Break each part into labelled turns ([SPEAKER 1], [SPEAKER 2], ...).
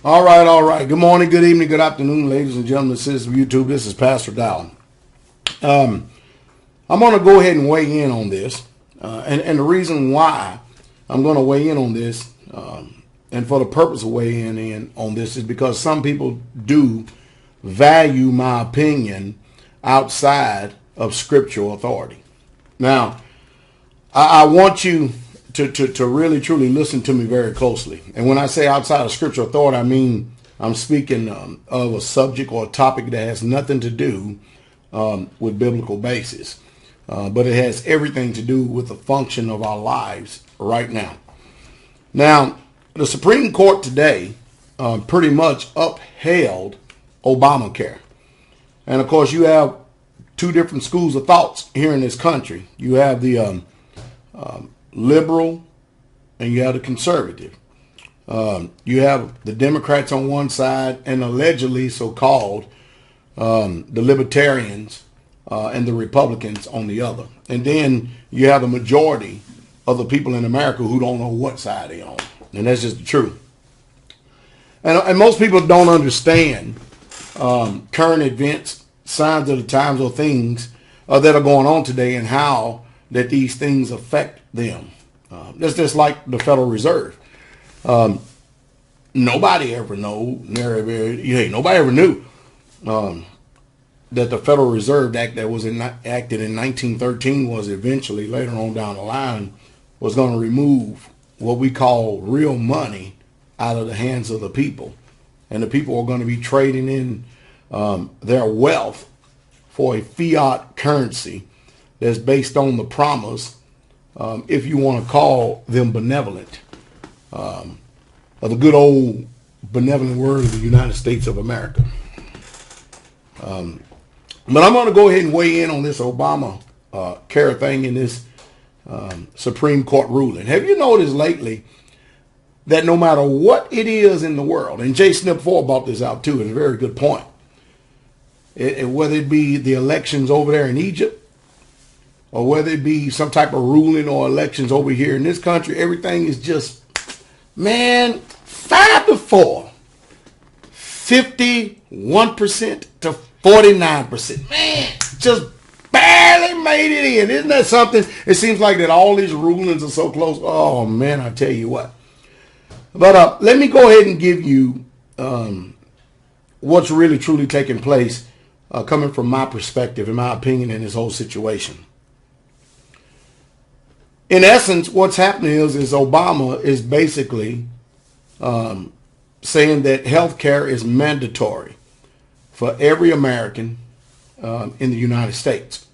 [SPEAKER 1] All right, all right. Good morning, good evening, good afternoon, ladies and gentlemen, citizens of YouTube. This is Pastor Dowell. I'm going to go ahead and weigh in on this. And the reason why I'm going to weigh in on this, and for the purpose of weighing in on this, is because some people do value my opinion outside of scriptural authority. Now, I want you to really, truly listen to me very closely. And when I say outside of scriptural authority, I mean I'm speaking of a subject or a topic that has nothing to do with biblical basis. But it has everything to do with the function of our lives right now. Now, the Supreme Court today pretty much upheld Obamacare. And of course, you have two different schools of thoughts here in this country. You have the liberal and you have the conservative. You have the Democrats on one side and allegedly so-called the libertarians and the Republicans on the other. And then you have the majority of the people in America who don't know what side they're on. And that's just the truth. And most people don't understand current events, signs of the times, or things that are going on today and how that these things affect them. That's just like the Federal Reserve. Nobody ever knew that the Federal Reserve Act that was enacted in 1913 was eventually, later on down the line, was going to remove what we call real money out of the hands of the people. And the people are going to be trading in their wealth for a fiat currency that's based on the promise, if you want to call them benevolent, of the good old benevolent word of the United States of America. But I'm going to go ahead and weigh in on this Obamacare thing in this Supreme Court ruling. Have you noticed lately that no matter what it is in the world, and Jay Snip 4 brought this out too, it's a very good point, whether it be the elections over there in Egypt, or whether it be some type of ruling or elections over here in this country, everything is just, man, 5-4, 51% to 49%. Man, just barely made it in. Isn't that something? It seems like that all these rulings are so close. Oh, man, I tell you what. But let me go ahead and give you what's really, truly taking place coming from my perspective, in my opinion, in this whole situation. In essence, what's happening is Obama is basically saying that health care is mandatory for every American in the United States.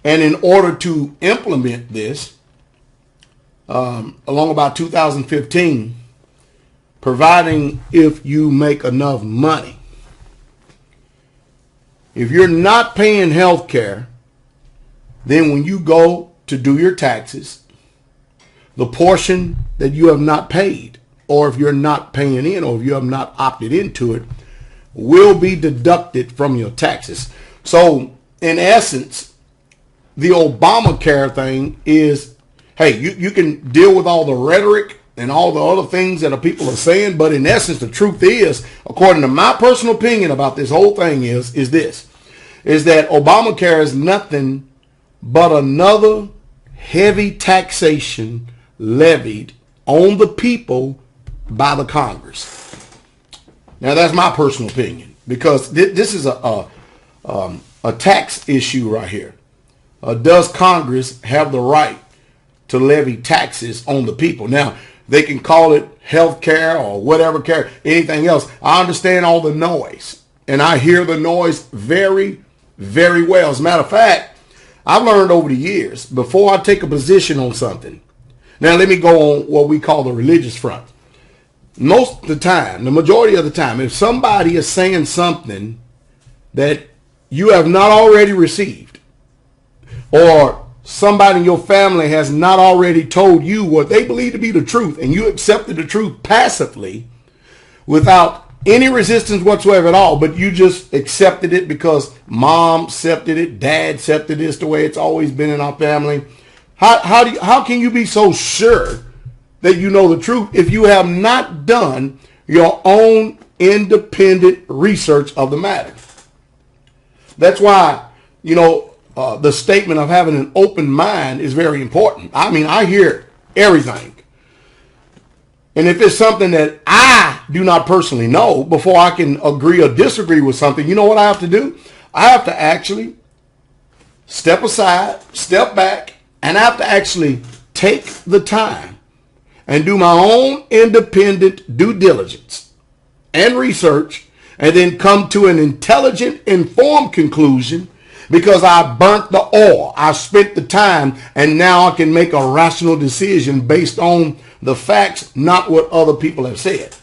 [SPEAKER 1] And in order to implement this, along about 2015, providing if you make enough money, if you're not paying health care, then when you go to do your taxes, the portion that you have not paid, or if you're not paying in, or if you have not opted into it, will be deducted from your taxes. So in essence, the Obamacare thing is, hey, you can deal with all the rhetoric and all the other things that the people are saying, but in essence, the truth is, according to my personal opinion about this whole thing is that Obamacare is nothing but another heavy taxation levied on the people by the Congress. Now, that's my personal opinion, because this is a tax issue right here. Does Congress have the right to levy taxes on the people? Now, they can call it health care or whatever care, anything else. I understand all the noise, and I hear the noise very, very well. As a matter of fact, I've learned over the years, before I take a position on something, now let me go on what we call the religious front. Most of the time, the majority of the time, if somebody is saying something that you have not already received, or somebody in your family has not already told you what they believe to be the truth, and you accepted the truth passively without any resistance whatsoever at all, but you just accepted it because mom accepted it, dad accepted this the way it's always been in our family. How can you be so sure that you know the truth if you have not done your own independent research of the matter. That's why, the statement of having an open mind is very important. I mean, I hear everything. And if it's something that I do not personally know, before I can agree or disagree with something, you know what I have to do? I have to actually step aside, step back, and I have to actually take the time and do my own independent due diligence and research, and then come to an intelligent, informed conclusion, because I burnt the oil. I spent the time, and now I can make a rational decision based on the facts, not what other people have said.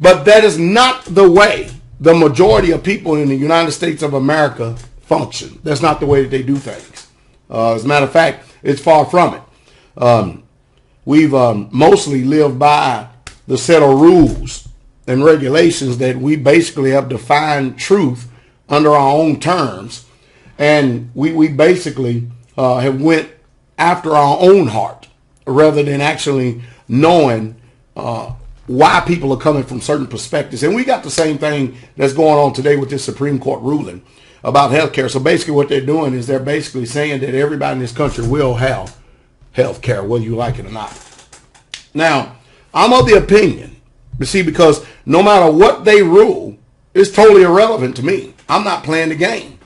[SPEAKER 1] But that is not the way the majority of people in the United States of America function. That's not the way that they do things. As a matter of fact, it's far from it. We've mostly lived by the set of rules and regulations that we basically have defined truth under our own terms. And we basically have went after our own heart rather than actually knowing why people are coming from certain perspectives. And we got the same thing that's going on today with this Supreme Court ruling about health care. So basically what they're doing is they're basically saying that everybody in this country will have health care, whether you like it or not. Now, I'm of the opinion, you see, because no matter what they rule, it's totally irrelevant to me. I'm not playing the game.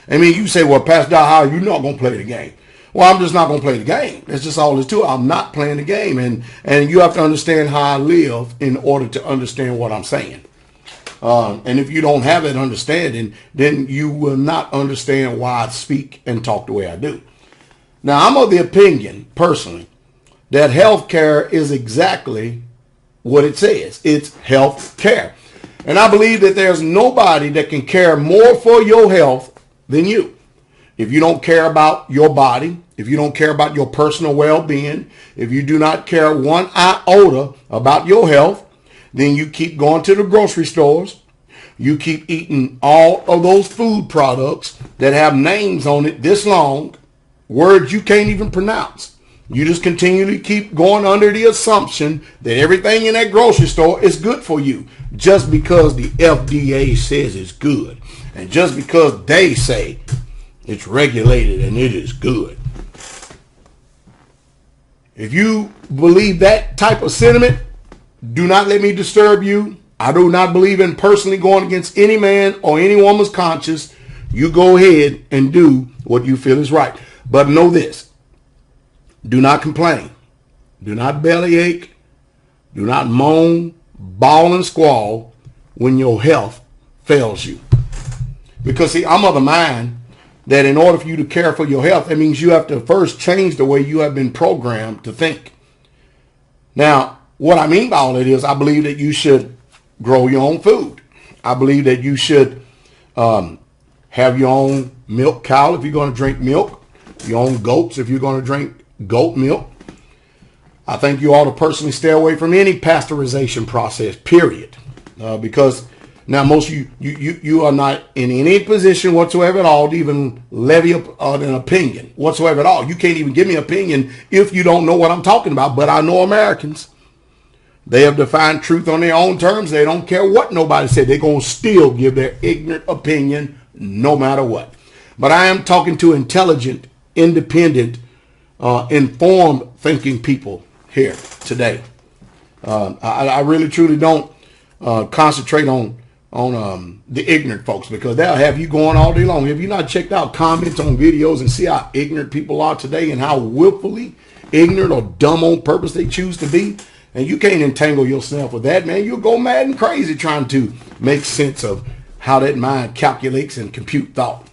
[SPEAKER 1] I mean, you say, well, Pastor Dowell, how are you not going to play the game? Well, I'm just not going to play the game. That's just all there's to it. I'm not playing the game. And you have to understand how I live in order to understand what I'm saying. And if you don't have that understanding, then you will not understand why I speak and talk the way I do. Now, I'm of the opinion, personally, that health care is exactly what it says. It's health care. And I believe that there's nobody that can care more for your health than you. If you don't care about your body, if you don't care about your personal well-being, if you do not care one iota about your health, then you keep going to the grocery stores. You keep eating all of those food products that have names on it this long, words you can't even pronounce. You just continually keep going under the assumption that everything in that grocery store is good for you just because the FDA says it's good, and just because they say it's regulated and it is good. If you believe that type of sentiment, do not let me disturb you. I do not believe in personally going against any man or any woman's conscience. You go ahead and do what you feel is right. But know this. Do not complain. Do not bellyache. Do not moan, bawl, and squall when your health fails you. Because, see, I'm of the mind that in order for you to care for your health, that means you have to first change the way you have been programmed to think. Now, what I mean by all that is I believe that you should grow your own food. I believe that you should have your own milk cow if you're going to drink milk, your own goats if you're going to drink goat milk. I think you ought to personally stay away from any pasteurization process, period. Because now most of you are not in any position whatsoever at all to even levy an opinion whatsoever at all. You can't even give me an opinion if you don't know what I'm talking about. But I know Americans. They have defined truth on their own terms. They don't care what nobody said. They're going to still give their ignorant opinion no matter what. But I am talking to intelligent, independent, informed thinking people here today. I really truly don't concentrate on the ignorant folks, because they'll have you going all day long. Have you not checked out comments on videos and see how ignorant people are today and how willfully ignorant or dumb on purpose they choose to be? And you can't entangle yourself with that, man. You'll go mad and crazy trying to make sense of how that mind calculates and compute thought.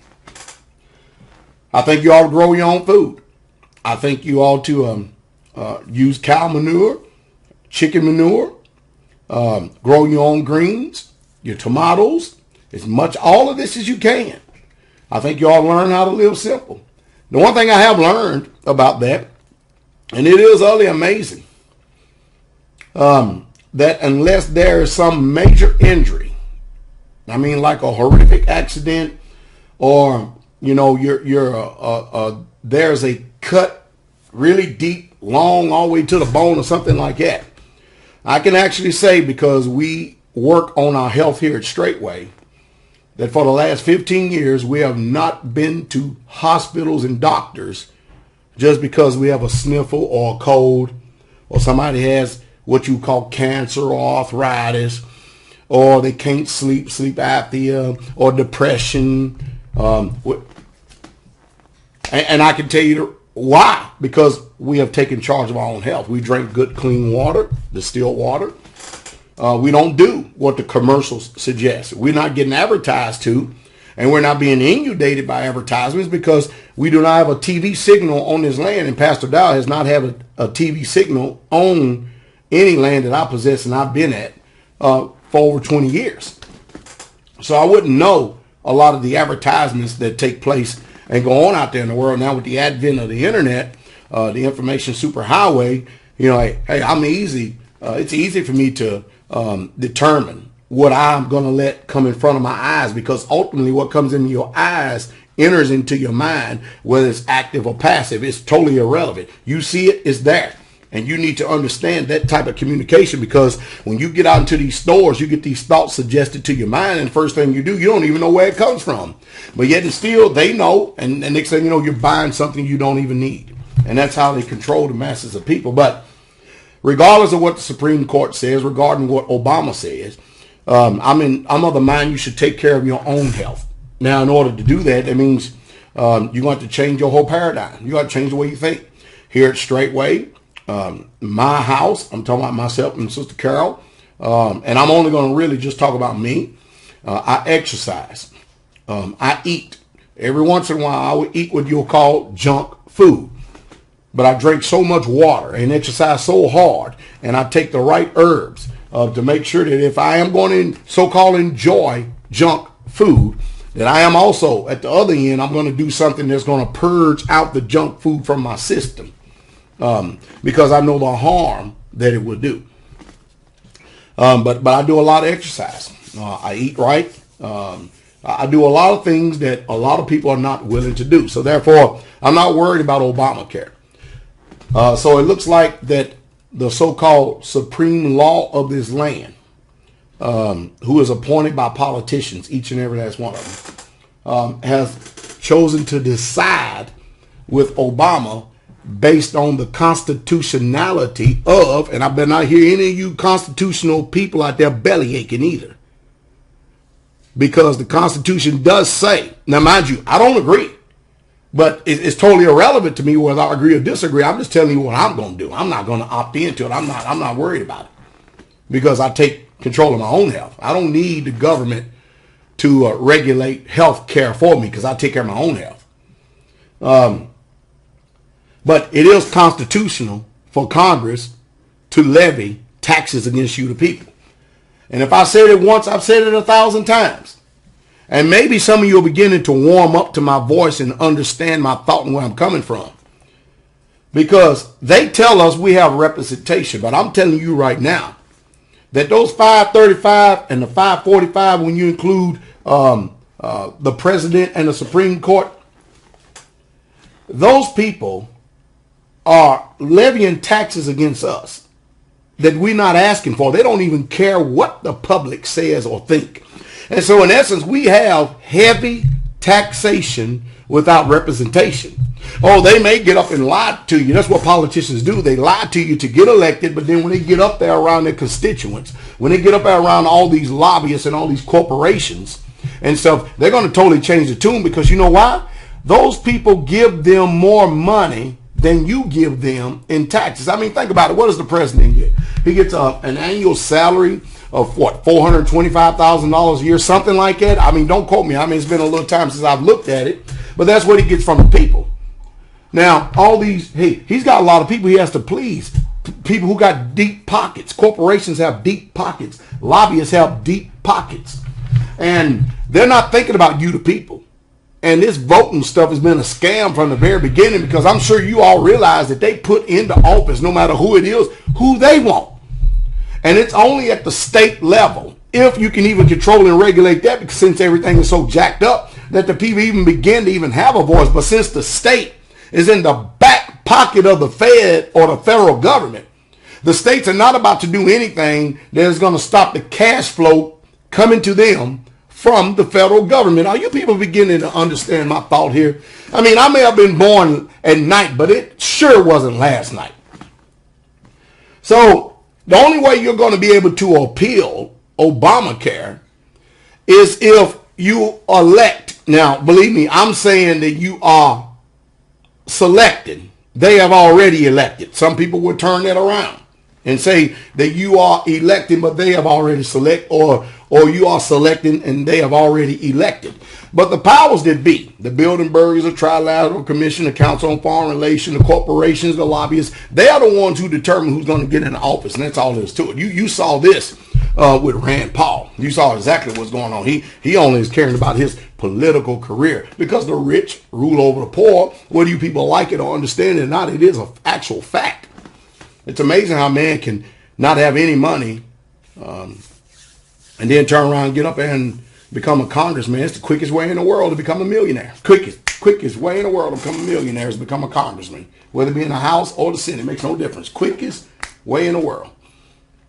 [SPEAKER 1] I think you ought to grow your own food. I think you ought to use cow manure, chicken manure, grow your own greens, your tomatoes, as much all of this as you can. I think you ought to learn how to live simple. The one thing I have learned about that, and it is utterly amazing, that unless there is some major injury, I mean like a horrific accident, or there's a cut really deep long all the way to the bone or something like that. I can actually say, because we work on our health here at Straightway, that for the last 15 years, we have not been to hospitals and doctors just because we have a sniffle or a cold, or somebody has what you call cancer or arthritis, or they can't sleep apnea, or depression. And I can tell you why. Because we have taken charge of our own health. We drink good, clean water, distilled water. We don't do what the commercials suggest. We're not getting advertised to, and we're not being inundated by advertisements, because we do not have a TV signal on this land, and Pastor Dowell has not had a TV signal on any land that I possess and I've been at for over 20 years. So I wouldn't know a lot of the advertisements that take place and go on out there in the world now with the advent of the internet, the information superhighway. You know, hey, I'm easy. It's easy for me to determine what I'm going to let come in front of my eyes, because ultimately what comes into your eyes enters into your mind, whether it's active or passive. It's totally irrelevant. You see it, it's there. And you need to understand that type of communication, because when you get out into these stores, you get these thoughts suggested to your mind, and first thing you do, you don't even know where it comes from. But yet and still, they know, and next thing you know, you're buying something you don't even need. And that's how they control the masses of people. But regardless of what the Supreme Court says, regarding what Obama says, I'm of the mind you should take care of your own health. Now, in order to do that, that means you're going to have to change your whole paradigm. You got to change the way you think. Here at Straightway, my house, I'm talking about myself and Sister Carol, and I'm only going to really just talk about me. I exercise. I eat. Every once in a while, I would eat what you'll call junk food. But I drink so much water and exercise so hard, and I take the right herbs to make sure that if I am going to so-called enjoy junk food, that I am also, at the other end, I'm going to do something that's going to purge out the junk food from my system. Because I know the harm that it will do. But I do a lot of exercise. I eat right. I do a lot of things that a lot of people are not willing to do. So therefore, I'm not worried about Obamacare. So it looks like that the so-called supreme law of this land, who is appointed by politicians, each and every last one of them, has chosen to decide with Obama based on the constitutionality of, and I better not hear any of you constitutional people out there belly aching either. Because the Constitution does say, now mind you, I don't agree, but it's totally irrelevant to me whether I agree or disagree. I'm just telling you what I'm going to do. I'm not going to opt into it. I'm not worried about it, because I take control of my own health. I don't need the government to regulate health care for me, because I take care of my own health. But it is constitutional for Congress to levy taxes against you, the people. And if I said it once, I've said it 1,000 times. And maybe some of you are beginning to warm up to my voice and understand my thought and where I'm coming from. Because they tell us we have representation. But I'm telling you right now that those 535 and the 545, when you include the president and the Supreme Court, those people are levying taxes against us that we're not asking for. They don't even care what the public says or think. And so in essence, we have heavy taxation without representation. Oh, they may get up and lie to you. That's what politicians do. They lie to you to get elected, but then when they get up there around their constituents, when they get up there around all these lobbyists and all these corporations and stuff, they're going to totally change the tune, because you know why? Those people give them more money than you give them in taxes. I mean, think about it. What does the president get? He gets an annual salary of what, $425,000 a year, something like that. I mean, don't quote me. I mean, it's been a little time since I've looked at it, but that's what he gets from the people. Now, all these, hey, he's got a lot of people he has to please. People who got deep pockets. Corporations have deep pockets. Lobbyists have deep pockets. And they're not thinking about you, the people. And this voting stuff has been a scam from the very beginning, because I'm sure you all realize that they put into office, no matter who it is, who they want. And it's only at the state level, if you can even control and regulate that, because since everything is so jacked up, that the people even begin to even have a voice. But since the state is in the back pocket of the Fed or the federal government. The states are not about to do anything that is going to stop the cash flow coming to them from the federal government. Are you people beginning to understand my thought here? I mean, I may have been born at night, but it sure wasn't last night. So the only way you're going to be able to appeal Obamacare is if you elect. Now, believe me, I'm saying that you are selected. They have already elected. Some people would turn that around and say that you are electing, but they have already select, or you are selecting and they have already elected. But the powers that be, the Bilderbergers, the Trilateral Commission, the Council on Foreign Relations, the corporations, the lobbyists, they are the ones who determine who's going to get in office, and that's all there is to it. You saw this with Rand Paul. You saw exactly what's going on. He only is caring about his political career because the rich rule over the poor. Whether you people like it or understand it or not, it is an actual fact. It's amazing how man can not have any money and then turn around and get up and become a congressman. It's the quickest way in the world to become a millionaire. Quickest way in the world to become a millionaire is to become a congressman. Whether it be in the House or the Senate, it makes no difference. Quickest way in the world.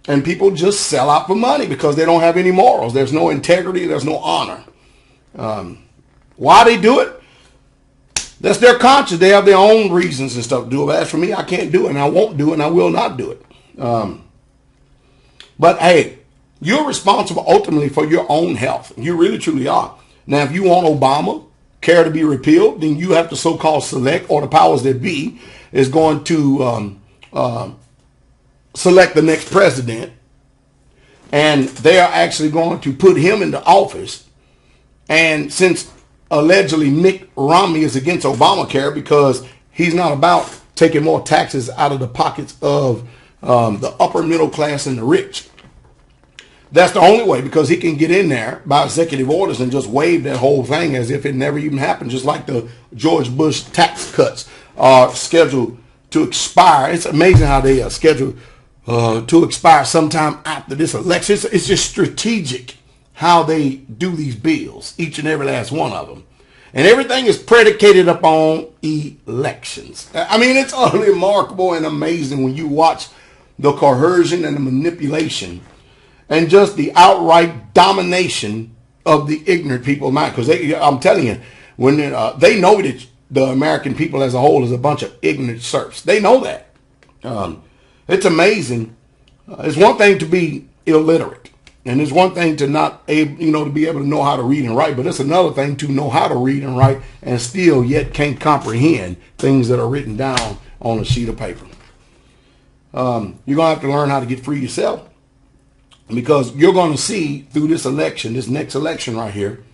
[SPEAKER 1] And people just sell out for money because they don't have any morals. There's no integrity. There's no honor. Why they do it? That's their conscience. They have their own reasons and stuff to do it. But as for me, I can't do it, and I won't do it, and I will not do it. But hey, you're responsible ultimately for your own health. You really, truly are. Now, if you want Obamacare to be repealed, then you have to so-called select, or the powers that be is going to select the next president. And they are actually going to put him into office. And since allegedly Mitt Romney is against Obamacare because he's not about taking more taxes out of the pockets of the upper middle class and the rich. That's the only way, because he can get in there by executive orders and just waive that whole thing as if it never even happened, just like the George Bush tax cuts are scheduled to expire. It's amazing how they are scheduled to expire sometime after this election. It's just strategic how they do these bills, each and every last one of them. And everything is predicated upon elections. I mean, it's utterly remarkable and amazing when you watch the coercion and the manipulation and just the outright domination of the ignorant people of mind. Because I'm telling you, when they know that the American people as a whole is a bunch of ignorant serfs. They know that. It's amazing. It's one thing to be illiterate, and it's one thing to not to be able to know how to read and write, but it's another thing to know how to read and write and still yet can't comprehend things that are written down on a sheet of paper. You're going to have to learn how to get free yourself, because you're going to see through this election, this next election right here,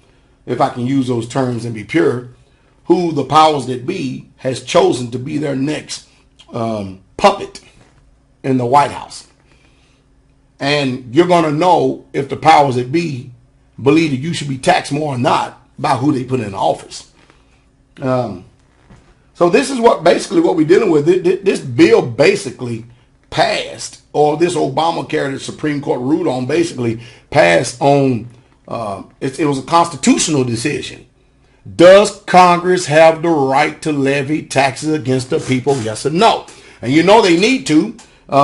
[SPEAKER 1] if I can use those terms and be pure, who the powers that be has chosen to be their next puppet in the White House. And you're going to know if the powers that be believe that you should be taxed more or not by who they put in office. So this is what we're dealing with. This bill basically passed, or this Obamacare that the Supreme Court ruled on basically passed on, it was a constitutional decision. Does Congress have the right to levy taxes against the people? Yes or no? And you know they need to,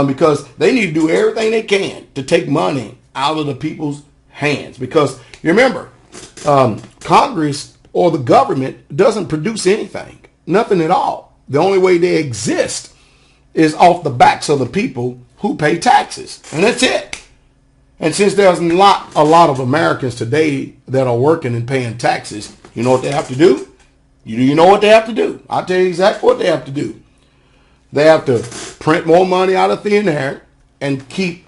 [SPEAKER 1] because they need to do everything they can to take money out of the people's hands. Because you remember, Congress or the government doesn't produce anything, nothing at all. The only way they exist is off the backs of the people who pay taxes, and that's it. And since there's not a lot of Americans today that are working and paying taxes, you know what they have to do? You know what they have to do? I'll tell you exactly what they have to do. They have to print more money out of thin air and keep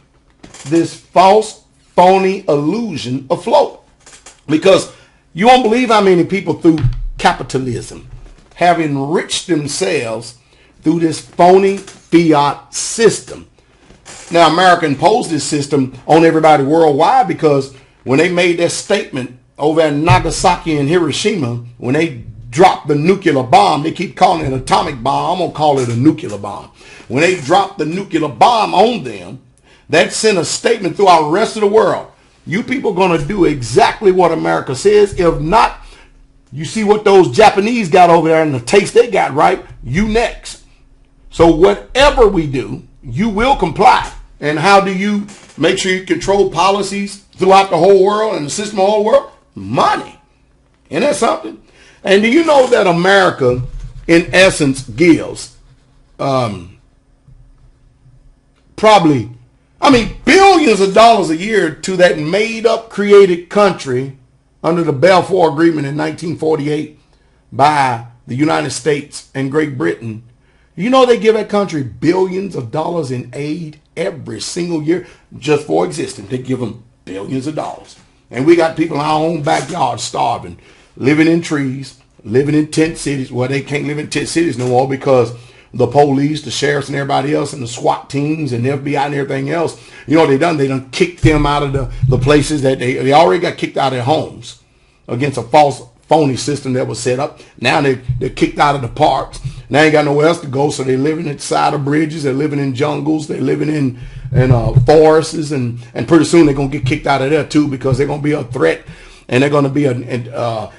[SPEAKER 1] this false, phony illusion afloat. Because you won't believe how many people through capitalism have enriched themselves through this phony fiat system. Now, America imposed this system on everybody worldwide because when they made that statement over at Nagasaki and Hiroshima, when they dropped the nuclear bomb, they keep calling it an atomic bomb. I'm going to call it a nuclear bomb. When they dropped the nuclear bomb on them, that sent a statement throughout the rest of the world. You people are going to do exactly what America says. If not, you see what those Japanese got over there and the taste they got, right? You next. So whatever we do, you will comply. And how do you make sure you control policies throughout the whole world and the system of the whole world? Money. Isn't that something? And do you know that America, in essence, gives probably, billions of dollars a year to that made-up, created country under the Balfour Agreement in 1948 by the United States and Great Britain. You know they give that country billions of dollars in aid every single year just for existing. They give them billions of dollars. And we got people in our own backyard starving, living in trees, living in tent cities. Well, they can't live in tent cities no more because the police, the sheriffs, and everybody else, and the SWAT teams and the FBI and everything else, you know what they done kicked them out of the places that they already got kicked out of their homes against a phony system that was set up. Now they're kicked out of the parks. Now ain't got nowhere else to go, so they're living inside of bridges, they're living in jungles, they're living in forests, and pretty soon they're going to get kicked out of there too because they're going to be a threat, and they're going to be a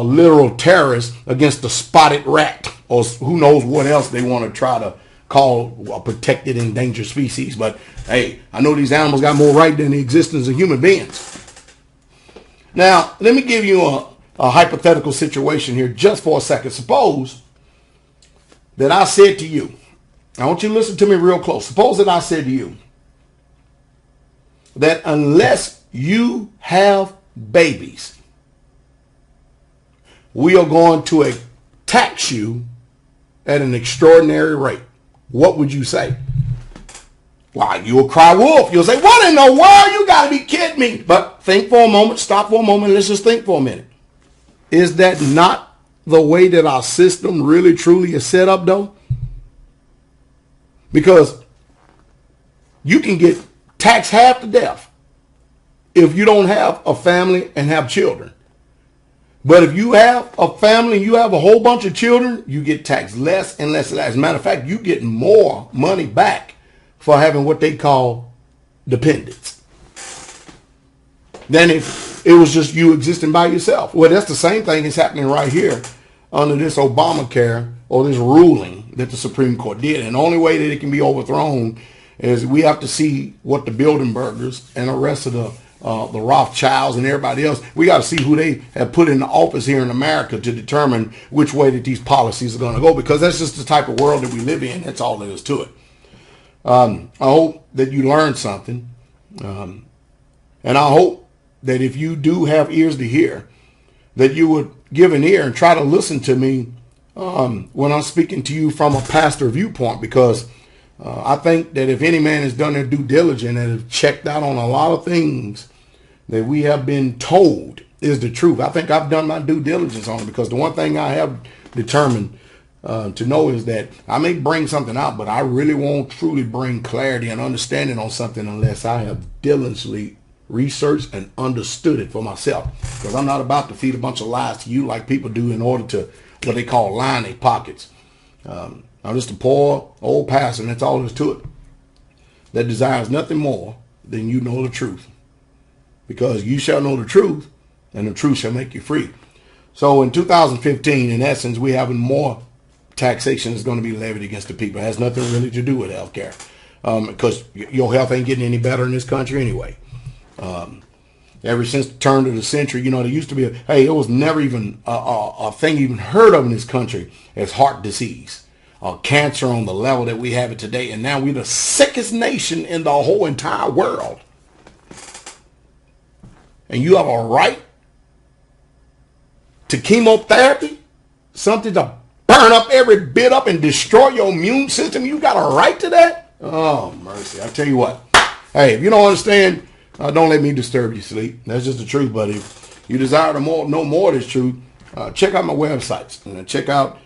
[SPEAKER 1] literal terrorist against the spotted rat, or who knows what else they want to try to call a protected endangered species. But hey, I know these animals got more right than the existence of human beings. Now, let me give you a hypothetical situation here just for a second. Suppose that I said to you, I want you to listen to me real close. Suppose that I said to you that unless you have babies, we are going to tax you at an extraordinary rate. What would you say? Well, you'll cry wolf. You'll say, what in the world? You got to be kidding me. But think for a moment. Stop for a moment. Let's just think for a minute. Is that not the way that our system really, truly is set up, though? Because you can get taxed half to death if you don't have a family and have children. But if you have a family and you have a whole bunch of children, you get taxed less and less and less. As a matter of fact, you get more money back for having what they call dependents than if it was just you existing by yourself. Well, that's the same thing that's happening right here under this Obamacare, or this ruling that the Supreme Court did. And the only way that it can be overthrown is we have to see what the Bilderbergers and the rest of the Rothschilds and everybody else, we got to see who they have put in the office here in America to determine which way that these policies are going to go, because that's just the type of world that we live in. That's all there is to it. I hope that you learned something. And I hope that if you do have ears to hear, that you would give an ear and try to listen to me when I'm speaking to you from a pastor viewpoint, because I think that if any man has done their due diligence and have checked out on a lot of things that we have been told is the truth, I think I've done my due diligence on it, because the one thing I have determined to know is that I may bring something out, but I really won't truly bring clarity and understanding on something unless I have diligently researched and understood it for myself. Because I'm not about to feed a bunch of lies to you like people do in order to what they call line their pockets. I'm just a poor old pastor, and that's all there is to it, that desires nothing more than you know the truth. Because you shall know the truth, and the truth shall make you free. So in 2015, in essence, we having more taxation is going to be levied against the people. It has nothing really to do with health care, because your health ain't getting any better in this country anyway. Ever since the turn of the century, there used to be it was never even a thing even heard of in this country as heart disease or cancer on the level that we have it today. And now we're the sickest nation in the whole entire world. And you have a right to chemotherapy, something to burn up every bit up and destroy your immune system. You got a right to that? Oh, mercy. I tell you what. Hey, if you don't understand, don't let me disturb your sleep. That's just the truth. But if you desire to know more of this truth, check out my websites. And check out,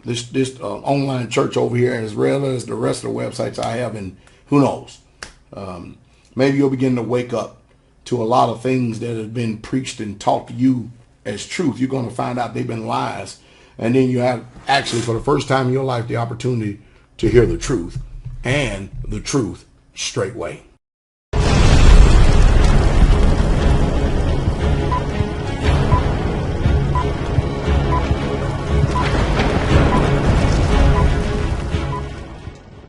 [SPEAKER 1] this online church over here, as well as the rest of the websites I have. And who knows? Maybe you'll begin to wake up to a lot of things that have been preached and taught to you as truth. You're going to find out they've been lies. And then you have actually, for the first time in your life, the opportunity to hear the truth, and the truth straightway.